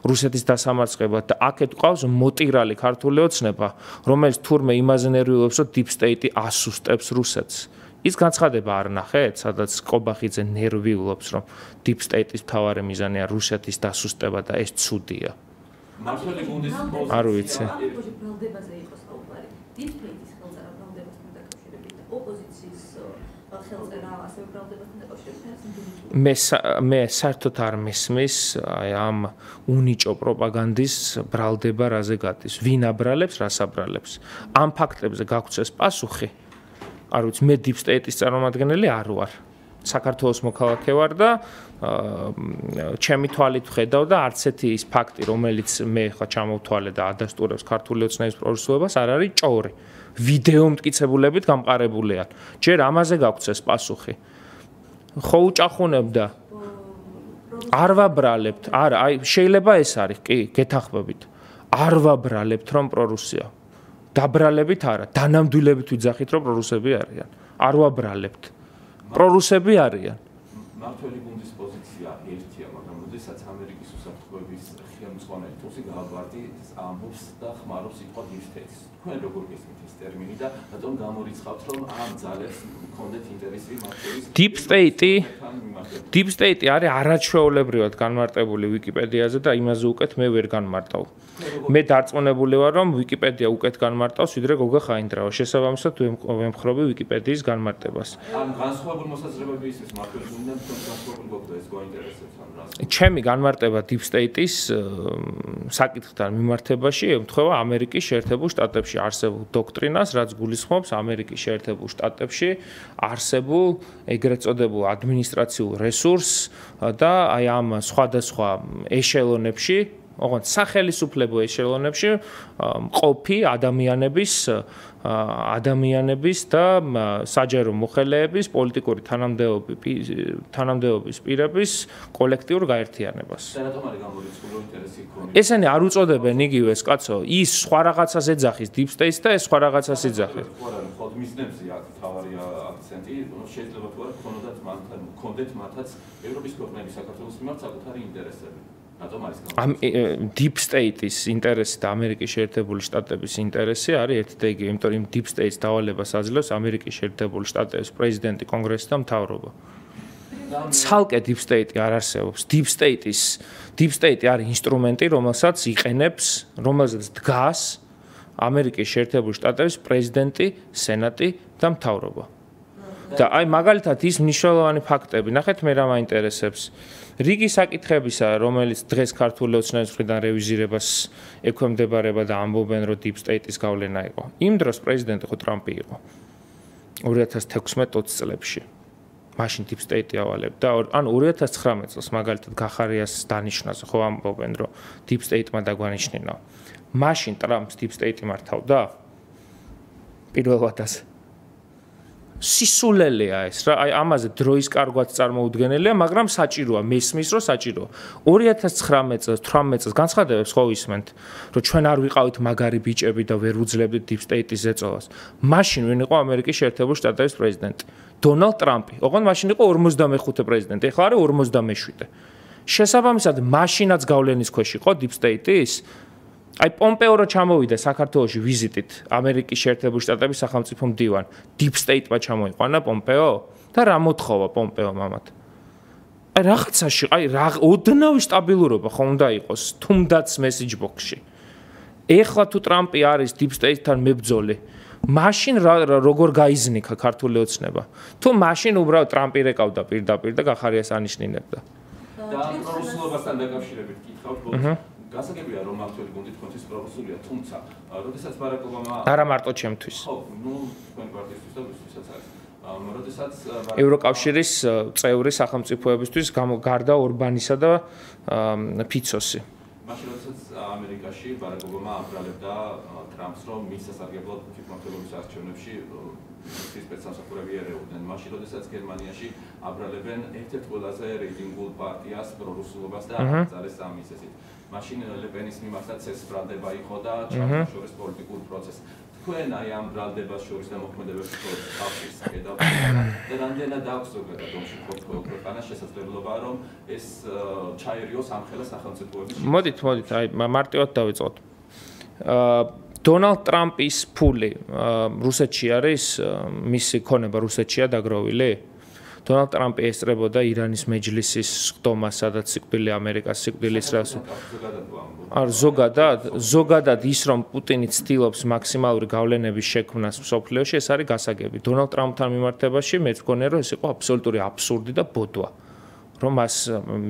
რუსეთის დასამარცხებლად და აქეთ ყავს მოტირალი ქართული ოცნება, რომელიც თურმე იმაზე ნერვიულობს, რომ deep state-ი ასუსტებს რუსეთს. ის განცხადება არ ნახეთ, სადაც კობახიძე ნერვიულობს, რომ deep state-ის მთავარი მიზანია რუსეთის დასუსტება და ეს ცუდია. მართალი გუნდის არ ვიცი. ბრალდებაზე იყო საუბარი. deep state-ის ხელწერა ბრალდებასთან დაკავშირებით და ოპოზიციის ხელწერა ასევე ბრალდებასთან დაკავშირებით. მე საერთოდ არ მესმის ამ უნიჭო პროპაგანდის ბრალდება რაზე გადის. ვინ აბრალებს, რას აბრალებს. ამ ფაქტებზე გაგვცეს პასუხი. არ ვიცი, მე deep state-ის წარმომადგენელი არ ვარ. საქართველოს მოქალაქე ვარ და ჩემი თვალით ვხედავ და არც ერთი ის ფაქტი, რომელიც მე ხა ჩამოვთვალე და ადასტურებს ქართული ოცნების პროფესიულობას, არ არის ჭორი. ვიდეო მტკიცებულებით გამყარებულია. ჯერ ამაზე გაგვცეს პასუხი. ხო უჭახუნებდა. არ ვაბრალებთ. არა, აი შეიძლება ეს არის, კი, გეთახმებით. არ ვაბრალებთ რომ პრორუსია. დაბრალებით არა, დანამდვილებით ვიძახით რომ პრორუსები არიან. არ ვაბრალებთ. პრორუსები არიან. მართველი გუნდის პოზიცია ერთია, მაგრამ როდესაც ამერიკის უსაფრთხოების ხელმძღვანელი თუსი გააბარდი ამბობს და ხმარობს სიტყვა deep state-ს. თქვენ როგორ გესმით ეს ტერმინი და რატომ გამორიცხავთ რომ ამ ძალებს გქონდეთ ინტერესი მართლის deep state-ი არის არაჩვეულებრივად განმარტებული ვიკიპედიაზე და იმაზე უკეთ მე ვერ განმარტავ. მე დარწმუნებული ვარ რომ ვიკიპედია უკეთ განმარტავს ვიდრე გოგა ხაინდრავა. შესაბამისად ვემხრობი ვიკიპედიის განმარტებას. ან განსხვავებული მოსაზრებები ისმის მართლის გუნდიდან განსხვავებული გოგდა ეს გვაინტერესებს ამ რას. ჩემი განმარტება deep state-ის საკითხთან მიმართებაში ემთხვევა ამერიკის შეერთებულ შტატებში არსებულ დოქტრინას, რაც გულისხმობს ამერიკის შეერთებულ შტატებში არსებულ ეგრეთ წოდებულ ადმინისტრაციულ რესურსს და აი ამ სხვადასხვა ეშელონებში ოღონდ სახელისუფლებო ეშელონებში მყოფი ადამიანების და საჯარო მოხელეების პოლიტიკური თანამდებობის პირების კოლექტიურ გაერთიანებას. ესენი არ უწოდებენ იგივეს კაცო, ის სხვა რაღაცას ეძახის deep state-ს და ეს სხვა რაღაცას ეძახის. ხო, მიზნებზე აქ თავარი აქცენტი, შეიძლება თუ არა გქონდეთ მათაც ევროპის ქვეყნების საქართველოს მიმართ საკუთარი ინტერესები. ამ deep state-ის ინტერესი და ამერიკის შეერთებული შტატების ინტერესი არის ერთი და იგივე, იმიტომ რომ deep state-ს დავალებას აძლევს ამერიკის შეერთებული შტატების პრეზიდენტი, კონგრესი და მთავრობა. ცალკე deep state-ი არ არსებობს. deep state-ი არის ინსტრუმენტი, რომელსაც იყენებს, რომელზეც დგას ამერიკის შეერთებული შტატების პრეზიდენტი, სენატი და მთავრობა. და აი მაგალითად ის მნიშვნელოვანი ფაქტები, ნახეთ მე რა მაინტერესებს. რიგი საკითხებისა, რომელიც დღეს ქართული ოცნების მხრიდან რევიზირებას ექვემდებარება და ამბობენ, რომ deep state-ის გავლენა იყო. იმ დროს პრეზიდენტი ხო ტრამპი იყო. 2016-20 წლებში. მაშინ deep state-ი ავალებდა, ან 2019 წელს მაგალითად გახარიას დანიშნაზე ხო ამბობენ, რომ deep state-მა დაგვანიშნინა. მაშინ ტრამპს deep state-ი მართავდა? პირველ ვადაზე. სისულელეა ეს რა, აი ამაზე დროის კარგვაც წარმოუდგენელია, მაგრამ საჭიროა, მესმის რომ საჭიროა. 2019 წელს, 18 წელს განცხადებებს ხო ისმენთ, რომ ჩვენ არ ვიყავით მაგარი ბიჭები და ვერ უძლებდით deep state-ის ზეწოლას. მაშინ ვინ იყო ამერიკის შეერთებული შტატების პრეზიდენტი? დონალდ ტრამპი. ოღონდ მაშინ იყო 45 პრეზიდენტი, ეხლა არის 47. შესაბამისად, მაშინაც გავლენის ქვეშ იყო Deep State-ის. აი პომპეო რო ჩამოვიდა საქართველოში ვიზიტით ამერიკის შეერთებული შტატების სახელმწიფო მდივან, Deep State-მა ჩამოიყვანა პომპეო და რა მოთხოვა პომპეომ ამათ? აი რაღაცაში, აი ოდნავი სტაბილურობა ხომ უნდა იყოს, თუმდაც message box-ში. ეხლა თუ ტრამპი არის Deep State-თან მებრძოლი, მაშინ როგორ გაიზნიქა ქართული ოცნება? თუ მაშინ უბრალოდ ტრამპი რეკავდა პირდაპირ და გახარიას ანიშნინებდა. და პრორუსულობასთან დაკავშირებით კითხავთ, გასაგებია რომ მართველი გუნდი თქვენთვის პრორუსულია, თუმცა როდესაც ბარაკ ობამა არა მარტო ჩემთვის. ხო, ნუ თქვენ პარტიისთვის და ვისაც არის. როდესაც ევროკავშირის წევრი სახელმწიფოებისთვის გარდა ორბანისა და ფიცოსი. მაშინ როდესაც ამერიკაში ბარაკ ობამა აბრალებდა ტრამპს, რომ მის სასარგებლოდ თვითმმართველობის არჩევნებში ის სპეცსამსახურები ერეოდნენ. მაშინ როდესაც გერმანიაში აბრალებენ ერთ-ერთ ყველაზე რეიტინგულ პარტიას პრორუსულობას და აკრძალეს ამ მიზეზით. მაშინ ლეპენის მიმართაც ეს ბრალდება იყო და ტრამპის შორის პოლიტიკურ პროცესს. თქვენ აი ამ ბრალდებას შორის და მოქმედებას შორის კავშირს ხედავთ და რამდენად აქვს ზოგადად ომში ქვეყანას შესაძლებლობა რომ ეს ჩაერიოს ამხელა სახელმწიფოების მოდით აი მარტივად დავიწყოთ დონალდ ტრამპის ფული რუსეთში არის მისი ქონება რუსეთშია დაგროვილი დონალდ ტრამპი ესწრებოდა ირანის მეჯლისის ხდომას სადაც სიკვდილი ამერიკას სიკვდილის რას არ ზოგადად ის რომ პუტინი ცდილობს მაქსიმალური გავლენების შექმნას მსოფლიოში ეს არის გასაგები დონალდ ტრამპთან მიმართებაში მეც მგონია რომ ეს იყო აბსოლუტური აბსურდი და ბოდვა რომ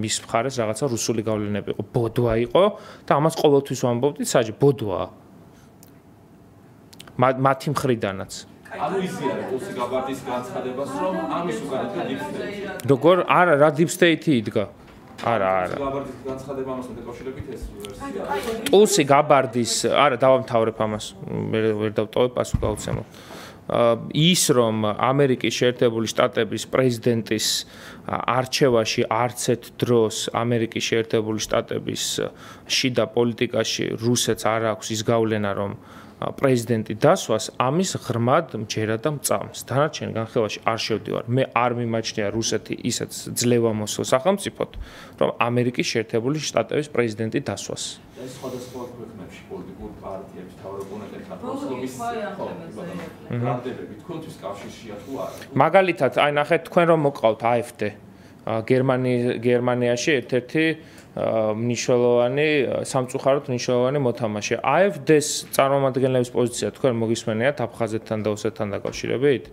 მის მხარეს რაღაცა რუსული გავლენები იყო ბოდვა იყო და ამას ყოველთვის ვამბობდით საჯი ბოდვაა მათი მხრიდანაც ანუ იზიარებ თუსი გაბარდის განცხადებას რომ ამის უკანეთ Deep State როგორ არა რა Deep State-ი იდგა არა გაბარდის განცხადება ამასთან დაკავშირებით ეს ვერსია თუსი გაბარდის არა დავამთავრებ ამას ვერ დავტოვებ პასუხი გაუცემო ის რომ ამერიკის შეერთებული შტატების პრეზიდენტის არჩევაში არც ერთ დროს ამერიკის შეერთებული შტატების შიდა პოლიტიკაში რუსეთს არ აქვს ის გავლენა რომ პრეზიდენტი დასვას ამის ღრმად მჯერა და მწამს. დანარჩენ განხილვაში არ შევდივარ. მე არ მიმაჩნია რუსეთი ისეთ ძლევამოსილ სახელმწიფოდ, რომ ამერიკის შეერთებული შტატების პრეზიდენტი დასვას. ეს სხვადასხვა ქვეყნებში პოლიტიკურ პარტიებს თავრობუნებენ ქართლობის ბრალდებები თქვენთვის კავშირშია თუ არა? მაგალითად, აი ნახეთ თქვენ რომ მოყავთ AfD გერმანიაში ერთ-ერთი მნიშვნელოვანი სამწუხაროდ მნიშვნელოვანი მოთამაშე. AfD-ს წარმომადგენლების პოზიცია თქვენ მოგისმენიათ აფხაზეთთან და ოსეთთან დაკავშირებით?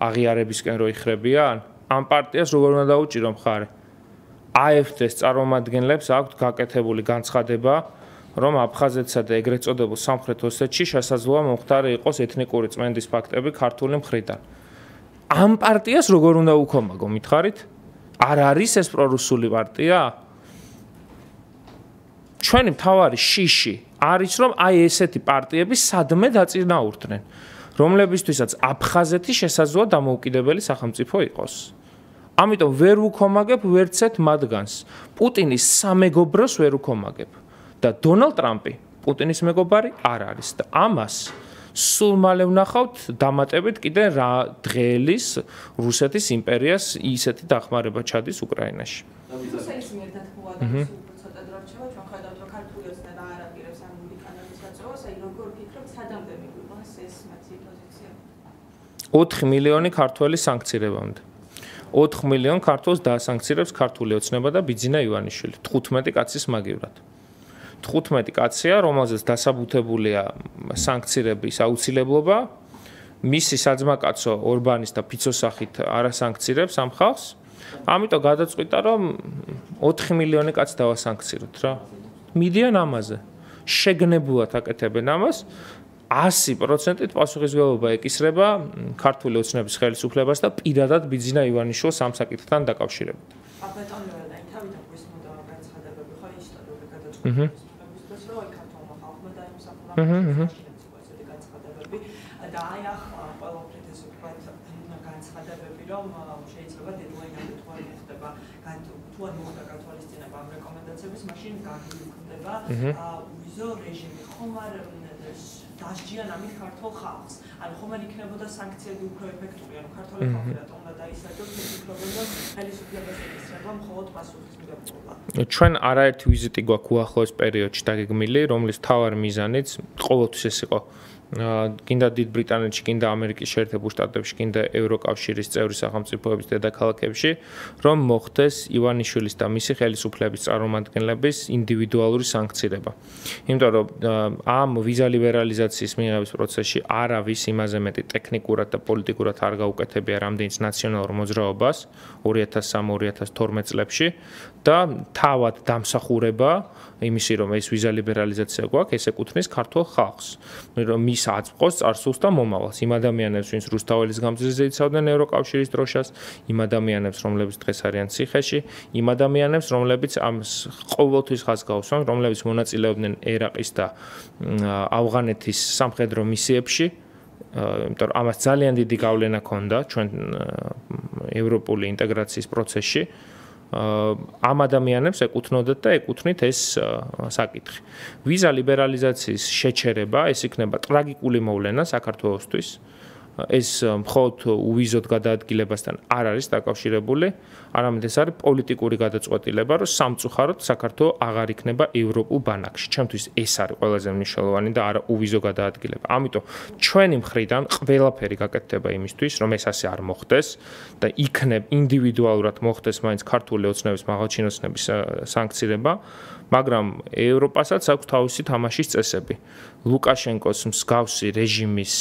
აღიარებისკენ რო იხრებიან? ამ პარტიას როგორ უნდა დაუჭირო მხარე? AfD-ს წარმომადგენლებს აქვთ გაკეთებული განცხადება, რომ აფხაზეთსა და ეგრეთ წოდებულ სამხრეთ ოსეთში შესაძლოა მომხდარი იყოს ეთნიკური წმენდის ფაქტები ქართული მხრიდან. ამ პარტიას როგორ უნდა უქომაგო, მითხარით? არ არის ეს პრორუსული პარტია? ჩვენი მთავარი შიში არის რომ აი ესეთი პარტიები სადმე დაწინაურდნენ რომლებისთვისაც აფხაზეთი შესაძლოა დამოუკიდებელი სახელმწიფო იყოს ამიტომ ვერ ვუქომაგებ ვერცეთ მათგანს პუტინის სამეგობროს ვერ ვუქომაგებ და დონალდ ტრამპი პუტინის მეგობარი არ არის და ამას სულ მალე ვნახავთ დამატებით კიდე რა დღეელის რუსეთის იმპერიას ისეთი დახმარება ჩადის უკრაინაში ხედავთ რომ ქართული ოცნება არ აპირებს ამ უნიკალობის გაწევას, აი როგორ ფიქრობთ, სადამდე მიგვიყვანს ეს მათი პოზიცია? 4 მილიონი ქართველი სანქცირებამდე. 4 მილიონ ქართველს დაასანქცირებს ქართული ოცნება და ბიძინა ივანიშვილი 15 კაცის მაგივრად. 15 კაცია, რომელზეც დასაბუთებულია სანქცირების აუცილებლობა. მისი საძმაკაცო ორბანის და ფიცოს სახით არასანქცირებს ამ ხალხს. ამიტომ გადაწყვიტა რომ 4 მილიონი კაცს დავასანქციროთ რა. მიდიან ამაზე. შეგნებულად აკეთებენ ამას. 100%-ით პასუხისმგებლობა ეკისრება ქართული ოცნების ხელისუფლებას და პირადად ბიძინა ივანიშვილს ამ საკითხთან დაკავშირებით. აბატონო და თავიდან გვისმოდა განცხადებები ხო ისტორიული გადაწყვეტილების რომ აი ქართულმა ხალხმა დაიმსახურა ესეთი განცხადებები და აი ახლა ყველაფრით ეს ვთქვათ განცხადებები რომ შეიძლება დედლაინები თუ არ მოხდება თუ არ მოხდა გათვალისწინება ამ რეკომენდაციების მაშინ გაგიქმნება ვიზო რეჟიმი ხომ არ დასჯიან ამით ქართულ ხალხს. ანუ ხომ არ იქნებოდა სანქციები უფრო ეფექტური, ანუ ქართული ხალხი რატომ უნდა დაისაჯოს, ის ფიქრობენ, რომ ხელისუფლებას ეკისრება მხოლოდ პასუხისმგებლობა. ჩვენ არაერთი ვიზიტი გვაქვს უახლოეს პერიოდში დაგეგმილი, რომლის მთავარი მიზანიც ყოველთვის ეს იყო. კიდე დიდ ბრიტანეთში, კიდე ამერიკის შეერთებულ შტატებში, კიდე ევროკავშირის წევრი სახელმწიფოების დედაქალაქებში, რომ მოხდეს ივანიშვილის და მისი ხელისუფლების წარმომადგენლების ინდივიდუალური სანქცირება. იმიტომ რომ ამ ვიზა ლიბერალიზაციის მიღების პროცესში არავის იმაზე მეტი ტექნიკურად და პოლიტიკურად არ გაუკეთებია რამდენიც ნაციონალურ მოძრაობას 2003-2012 წლებში და თავად დამსახურება იმისი რომ ეს ვიზა ლიბერალიზაცია გვაქვს, ეს ეკუთვნის ქართულ ხალხს. რომ მის აწმყოს, წარსულს და მომავალს. იმ ადამიანებს, ვინც რუსთაველის გამზირზე იცავდნენ ევროკავშირის დროშას, იმ ადამიანებს, რომლებიც დღეს არიან ციხეში, იმ ადამიანებს, რომლებიც ამ ყოველთვის ხაზს გაუსვამენ, რომლებიც მონაწილეობდნენ ერაყის და ავღანეთის სამხედრო მისიებში. იმიტომ რომ ამას ძალიან დიდი გავლენა ჰქონდა ჩვენ ევროპული ინტეგრაციის პროცესში. ამ ადამიანებს ეკუთვნოდათ და ეკუთვნით ეს საკითხი. ვიზა ლიბერალიზაციის შეჩერება, ეს იქნება ტრაგიკული მოვლენა საქართველოსთვის. ეს მხოლოდ უვიზოდ გადაადგილებასთან არ არის დაკავშირებული, არამედ ეს არის პოლიტიკური გადაწყვეტილება, რომ სამწუხაროდ საქართველო აღარ იქნება ევროპულ ბანაკში. ჩემთვის ეს არის ყველაზე მნიშვნელოვანი და არა უვიზო გადაადგილება. ამიტომ ჩვენი მხრიდან ყველაფერი გაკეთდება იმისთვის, რომ ეს ასე არ მოხდეს და იქნებ ინდივიდუალურად მოხდეს მაინც ქართული ოცნების მაღალჩინოსნების სანქცირება, მაგრამ ევროპასაც აქვს თავისი თამაშის წესები. ლუკაშენკოს მსგავსი რეჟიმის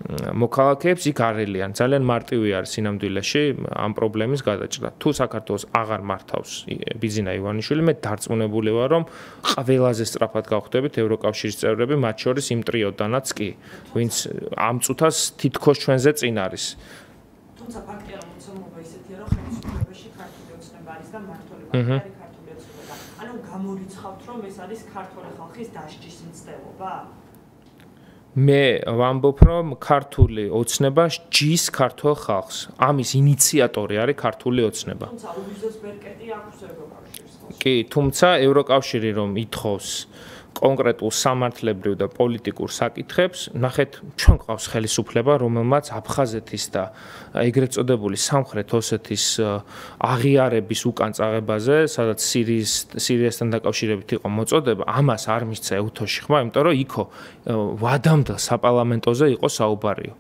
მოქალაქეებს იქ არელიან. ძალიან მარტივი არის სინამდვილეში ამ პრობლემის გადაჭრა. თუ საქართველოს აღარ მართავს ბიძინა ივანიშვილი, მე დარწმუნებული ვარ, რომ ყველაზე სწრაფად გავხდებით ევროკავშირის წევრები, მათ შორის იმ ტრიოდანაც კი, ვინც ამ წუთას თითქოს ჩვენზე წინ არის. თუმცა ფაქტია, რომ მოცემულობა ისეთია, რომ ხელისუფლებაში ქართული ოცნება არის და მმართველი პარტია არის ქართული ოცნება. ანუ გამორიცხავთ, რომ ეს არის ქართული ხალხის დასჯის მცდელობა? მე ვამბობ, რომ ქართული ოცნება ჯის ქართულ ხალხს. ამის ინიციატორი არის ქართული ოცნება. თუმცა უვიზოს ბერკეტი აქვს ევროკავშირს. კი, თუმცა ევროკავშირი რომ ითხოვს კონკრეტულ სამართლებრივ და პოლიტიკურ საკითხებს, ნახეთ, ჩვენ გვყავს ხელისუფლება, რომელმაც აფხაზეთის და ეგრეთ წოდებული სამხრეთ ოსეთის აღიარების უკან წაღებაზე, სადაც სირიასთან დაკავშირებით იყო მოწოდება, ამას არ მისცა ევთოში ხმა, იმიტომ რომ იქო ვადამდელ საპარლამენტოზე იყო საუბარიო.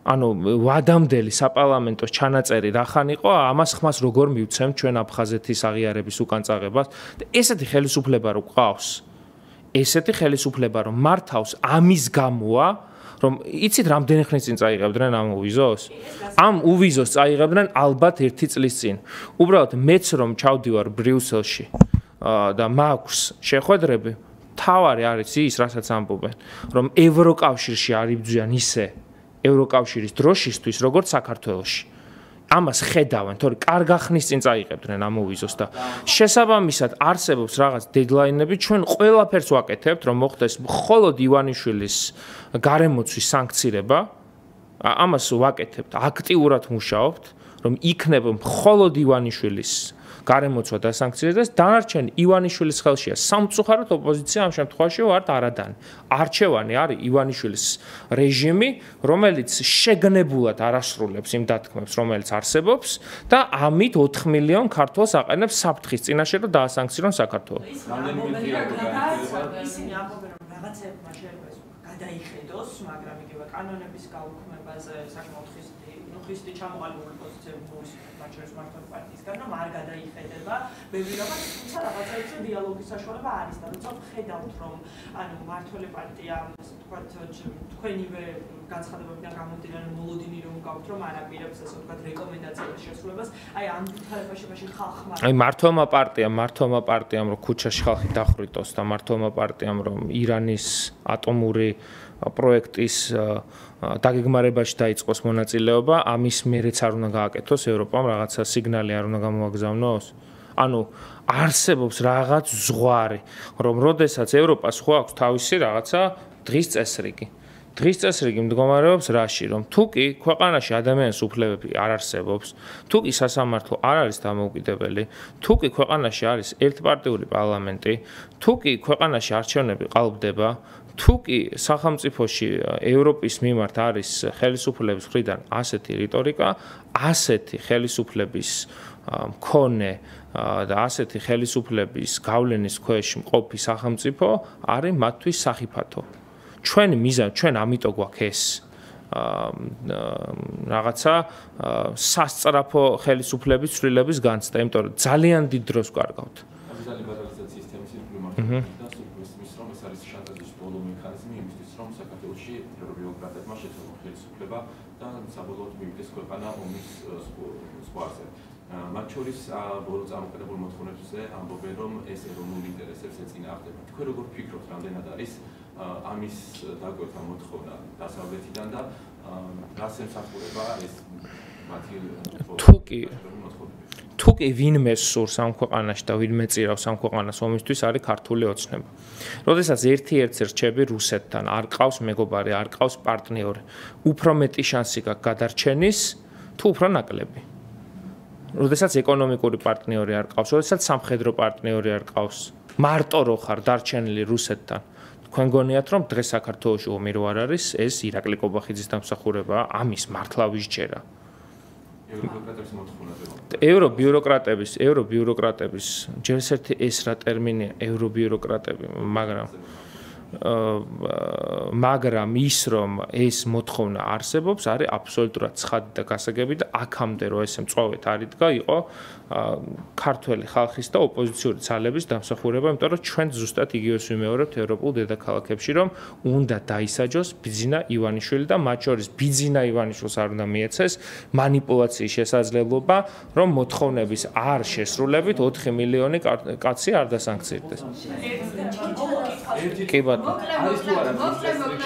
ანუ ვადამდელი საპარლამენტოს ჩანაწერი რახან იყო, ამას ხმას როგორ მივცემთ ჩვენ აფხაზეთის აღიარების უკან წაღებას? ესეთი ხელისუფლება რო გვყავს, ესეთი ხელისუფლება რომ მართავს ამის გამოა, რომ იცით რამდენი ხნის წინ წაიღებდნენ ამ უვიზოს? ამ უვიზოს წაიღებდნენ ალბათ 1 წლის წინ. უბრალოდ მეც რომ ჩავდივარ ბრიუსელში და მაქვს შეხვედრები, თავარი არის ის, რასაც ამბობენ, რომ ევროკავშირში არ იბრძვიან ისე ევროკავშირის დროშისთვის, როგორც საქართველოში. ამას ხედავენ, თორე კარგა ხნის წინ წაიღებდნენ ამ უვიზოს და შესაბამისად არსებობს რაღაც დედლაინები, ჩვენ ყველაფერს ვაკეთებთ, რომ მოხდეს მხოლოდ ივანიშვილის გარემოცვის სანქცირება. ამას ვაკეთებთ, აქტიურად მუშაობთ, რომ იქნება მხოლოდ ივანიშვილის გარემოცვა და სანქცირება, დანარჩენი ივანიშვილის ხელშია. სამწუხაროდ ოპოზიცია ამ შემთხვევაში ვართ არადანი. არჩევანი არის ივანიშვილის რეჟიმი, რომელიც შეგნებულად არასრულებს იმ დათქმებს, რომელიც არსებობს და ამით 4 მილიონ ქართველს აყენებს საფრთხის წინაშე, რომ დაასანქცირონ საქართველოს. ისინი ამბობენ, რომ რაღაცებმა შეიძლება გადაიხედოს, მაგრამ იგივე კანონების გაუქმებაზე საკმაოდ ხისტი ჩამოყალიბებული პოზიციები მაჩერს მართლაც პარტიისგან, რომ არ გადაიხედება, ბევრი რაღაც, თუმცა რაღაცა ისე დიალოგის საშუალება არის და როცა ვხედავთ, რომ ანუ მართლი პარტია, ასე ვთქვათ, თქვენივე განცხადებებიდან გამომდინარე მოლოდინი რომ გაქვთ, რომ არაპირებს ასე ვთქვათ რეკომენდაციების შესრულებას, აი ამ თვალებაში ხალხმა. აი მართლმა პარტიამ რომ ქუჩაში ხალხი დახვრიტოს და მართლმა პარტიამ რომ ირანის ატომური პროექტის დაგეგმარებაში დაიწყოს მონაწილეობა, ამის მერეც არ უნდა გააკეთოს ევროპამ რაღაცა სიგნალი არ უნდა გამოაგზავნოს. ანუ არსებობს რაღაც ზღვარი, რომ როდესაც ევროპას ხო აქვს თავისი რაღაცა დღის წესრიგი. დღის წესრიგი მდგომარეობს რაში, რომ თუ კი ქვეყანაში ადამიანის უფლებები არ არსებობს, თუ კი სასამართლო არ არის დამოუკიდებელი, თუ კი ქვეყანაში არის ერთპარტიული პარლამენტი, თუ კი ქვეყანაში არჩევნები ყალბდება, თუ კი სახელმწიფოში ევროპის მიმართ არის ხელისუფლების მხრიდან ასეთი რიტორიკა, ასეთი ხელისუფლების მქონე და ასეთი ხელისუფლების გავლენის ქვეშ მყოფი სახელმწიფო არის მათთვის სახიფათო. ჩვენ ამიტომ გვაქვს ეს რაღაცა სასწრაფო ხელისუფლების ცვლილების განცდა, იმიტომ რომ ძალიან დიდ დროს გვარგავთ. ლიბერალიზაციის თემის იმპლემენტაცია და სუპრესმის რომ ეს არის შანტაჟის ბოლო მექანიზმი იმისთვის, რომ საქართველოში ბიუროკრატებმა შეცვალონ ხელისუფლება და საბოლოოდ მივიდეს ქვეყანა ომის ზღვარზე. მათ შორის ბოლო წამოყენებულ მოთხოვნებზე ამბობენ, რომ ეს ეროვნულ ინტერესებს ეწინააღმდება. თქვენ როგორ ფიქრობთ, რამდენად არის ამის დაგვერთა მოთხოვნა დასავლეთიდან და რას ემსახურება ეს მათი თუ კი ვინმე სურს ამ ქვეყანაში და ვინმე წირავს ამ ქვეყანას ომისთვის არის ქართული ოცნება. როდესაც ერთ-ერთს რჩები რუსეთთან, არ ყავს მეგობარი, არ ყავს პარტნიორი, უფრო მეტი შანსი გაქვს გადარჩენის თუ უფრო ნაკლები. როდესაც ეკონომიკური პარტნიორი არ ყავს, როდესაც სამხედრო პარტნიორი არ ყავს, მარტო რო ხარ დარჩენილი რუსეთთან. თქვენ გონიათ, რომ დღეს საქართველოში ომი რო არ არის, ეს ირაკლი კობახიძის დამსახურებაა, ამის მართლა ვისჯერა. ევრობიუროკრატების ჯერს ერთი ეს რა ტერმინია ევრობიუროკრატები, მაგრამ ის რომ ეს მოთხოვნა არსებობს, არის აბსოლუტურად ცხადი და გასაგები და აქამდე რომ ესე მწვავედ არ იდგა, იყო ქართველი ხალხის და ოპოზიციური ძალების დამსახურება, იმიტომ რომ ჩვენ ზუსტად იგივეს ვიმეორებთ ევროპულ დედაქალაქებში, რომ უნდა დაისაჯოს ბიძინა ივანიშვილი და მათ შორის ბიძინა ივანიშვილს არ უნდა მიეცეს მანიპულაციის შესაძლებლობა, რომ მოთხოვნების არ შესრულებით 4 მილიონი კაცი არ დასანქცირდეს. კი ბატონო.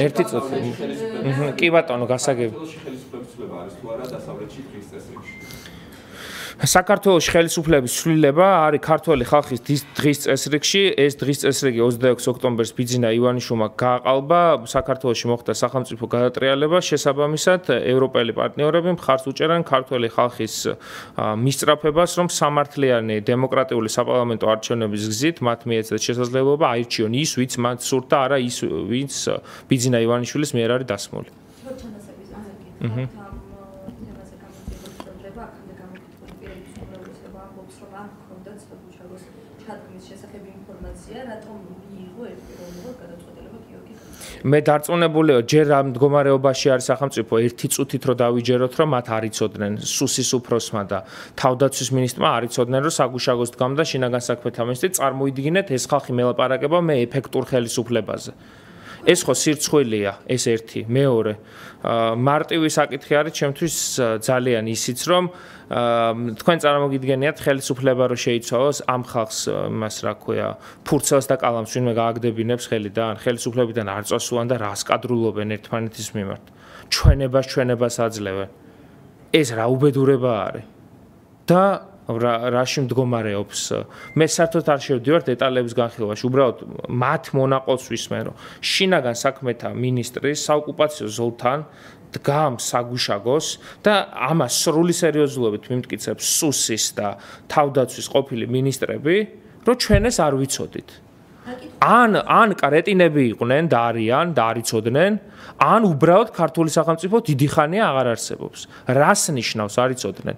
ერთი წუთი. კი ბატონო, გასაგები. საქართველოს ხელისუფლების ცვლილება არის ქართველი ხალხის დღის წესრიგში. ეს დღის წესრიგი 26 ოქტომბერს ბიძინა ივანიშვილმა გააყალბა. საქართველოში მოხდა სახელმწიფო გადატრიალება. შესაბამისად, ევროპელი პარტნიორები მხარს უჭერენ ქართველი ხალხის მისწრაფებას, რომ სამართლიანი დემოკრატიული საპარლამენტო არჩევნების გზით მათ მიეცეს შესაძლებლობა აირჩიონ ის, ვინც მათ სურთ და არა ის, ვინც ბიძინა ივანიშვილის მიერ არის დასმული. მე დარწმუნებული ვარ, ჯერ ამ მდგომარეობაში არის სახელმწიფო, ერთი წუთით რო დავიჯეროთ, რომ მათ არ იცოდნენ სუსის უფროსმა და თავდაცვის მინისტრმა არ იცოდნენ, რომ საგუშაგოს დგამდა შინაგან საქმეთა მინისტრი, წარმოიდგინეთ ეს ხალხი მელაპარაკება მე ეფექტურ ხელისუფლებაზე. ეს ხო სირცხვილია, ეს ერთი, მეორე. მარტივი საკითხი არის ჩემთვის ძალიან ისიც, რომ თქვენ წარმოგიდგენიათ ხელისუფლება რო შეიცვალოს ამ ხალხს, მას რა ქვია, ფურცელს და კალამს ვინმე გააგდებინებს ხელიდან, ხელისუფლებიდან არ წასულან და რას კადრულობენ ერთმანეთის მიმართ. ჩვენებას აძლევენ. ეს რა უბედურება არის. და რაში მდგომარეობს. მე საერთოდ არ შევდივარ დეტალების განხილვაში, უბრალოდ მათ მონაყოლს ვისმენ, რომ შინაგან საქმეთა მინისტრი საოკუპაციო ზოლთან დგამს საგუშაგოს და ამას სრული სერიოზულობით მიმტკიცებს სუსის და თავდაცვის ყოფილი მინისტრები, რომ ჩვენ ეს არ ვიცოდით. ან კრეტინები იყვნენ და არიან და არ იცოდნენ, ან უბრალოდ ქართული სახელმწიფო დიდი ხანია აღარ არსებობს. რას ნიშნავს არ იცოდნენ?